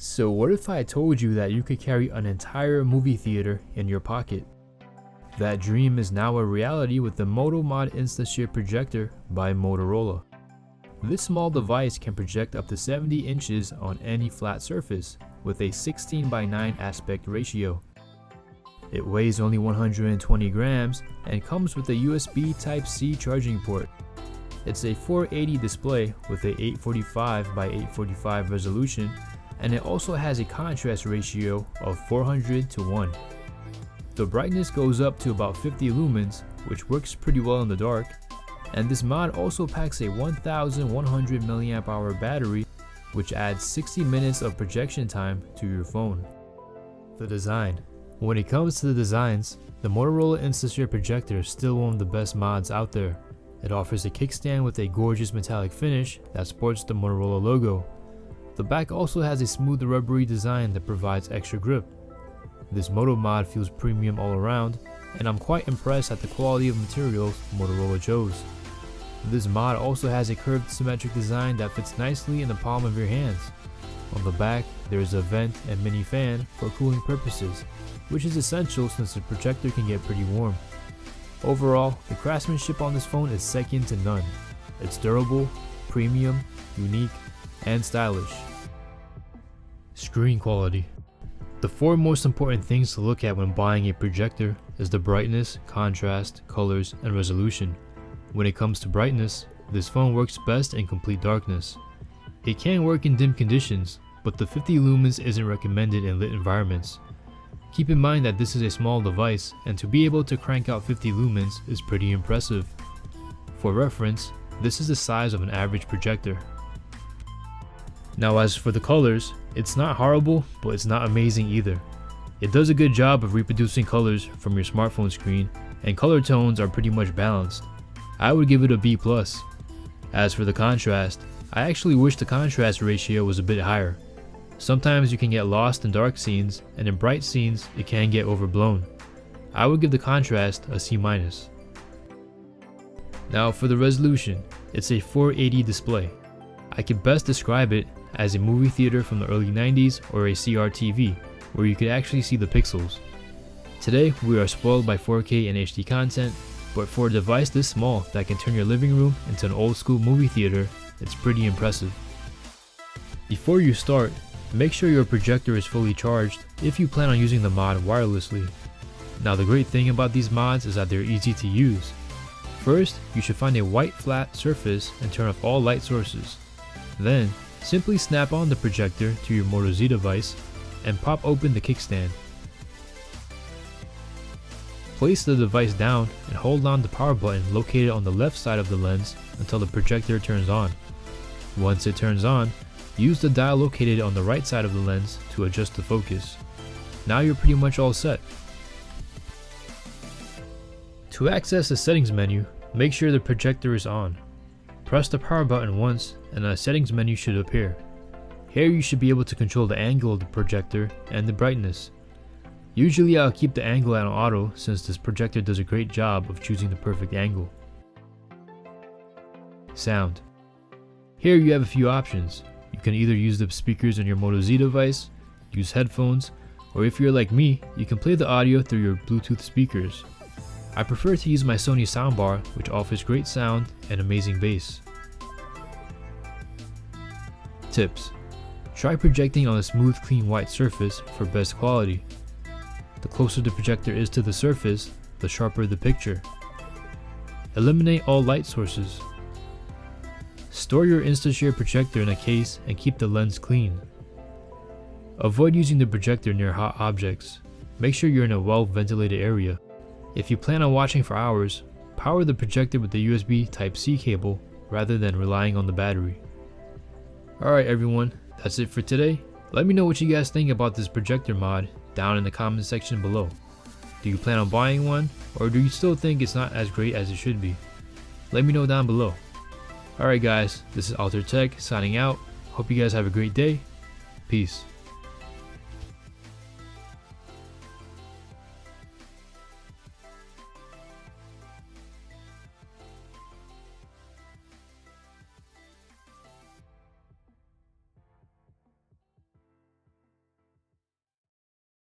So what if I told you that you could carry an entire movie theater in your pocket? That dream is now a reality with the Moto Mod Instashare Projector by Motorola. This small device can project up to 70 inches on any flat surface with a 16:9 aspect ratio. It weighs only 120 grams and comes with a USB Type-C charging port. It's a 480 display with a 845x845 resolution, and it also has a contrast ratio of 400:1. The brightness goes up to about 50 lumens, which works pretty well in the dark, and this mod also packs a 1100 mAh battery, which adds 60 minutes of projection time to your phone. The design. When it comes to the designs, the Motorola Instashare Projector is still one of the best mods out there. It offers a kickstand with a gorgeous metallic finish that sports the Motorola logo. The back also has a smooth rubbery design that provides extra grip. This Moto Mod feels premium all around, and I'm quite impressed at the quality of materials Motorola chose. This mod also has a curved symmetric design that fits nicely in the palm of your hands. On the back, there is a vent and mini fan for cooling purposes, which is essential since the projector can get pretty warm. Overall, the craftsmanship on this phone is second to none. It's durable, premium, unique, and stylish. Screen quality. The four most important things to look at when buying a projector is the brightness, contrast, colors, and resolution. When it comes to brightness, this phone works best in complete darkness. It can work in dim conditions, but the 50 lumens isn't recommended in lit environments. Keep in mind that this is a small device, and to be able to crank out 50 lumens is pretty impressive. For reference, this is the size of an average projector. Now as for the colors, it's not horrible, but it's not amazing either. It does a good job of reproducing colors from your smartphone screen, and color tones are pretty much balanced. I would give it a B+. As for the contrast, I actually wish the contrast ratio was a bit higher. Sometimes you can get lost in dark scenes, and in bright scenes it can get overblown. I would give the contrast a C-. Now for the resolution, it's a 480 display. I can best describe it as a movie theater from the early 90s or a CRTV, where you could actually see the pixels. Today we are spoiled by 4K and HD content, but for a device this small that can turn your living room into an old school movie theater, it's pretty impressive. Before you start, make sure your projector is fully charged if you plan on using the mod wirelessly. Now the great thing about these mods is that they're easy to use. First, you should find a white flat surface and turn off all light sources. Then, simply snap on the projector to your Moto Z device and pop open the kickstand. Place the device down and hold on the power button located on the left side of the lens until the projector turns on. Once it turns on, use the dial located on the right side of the lens to adjust the focus. Now you're pretty much all set. To access the settings menu, make sure the projector is on. Press the power button once and a settings menu should appear. Here you should be able to control the angle of the projector and the brightness. Usually I'll keep the angle at auto since this projector does a great job of choosing the perfect angle. Sound. Here you have a few options. You can either use the speakers on your Moto Z device, use headphones, or if you're like me, you can play the audio through your Bluetooth speakers. I prefer to use my Sony soundbar, which offers great sound and amazing bass. Tips. Try projecting on a smooth, clean white surface for best quality. The closer the projector is to the surface, the sharper the picture. Eliminate all light sources. Store your Instashare projector in a case and keep the lens clean. Avoid using the projector near hot objects. Make sure you're in a well-ventilated area. If you plan on watching for hours, power the projector with the USB Type-C cable rather than relying on the battery. Alright everyone, that's it for today. Let me know what you guys think about this projector mod down in the comment section below. Do you plan on buying one, or do you still think it's not as great as it should be? Let me know down below. Alright guys, this is Alter Tech signing out. Hope you guys have a great day. Peace.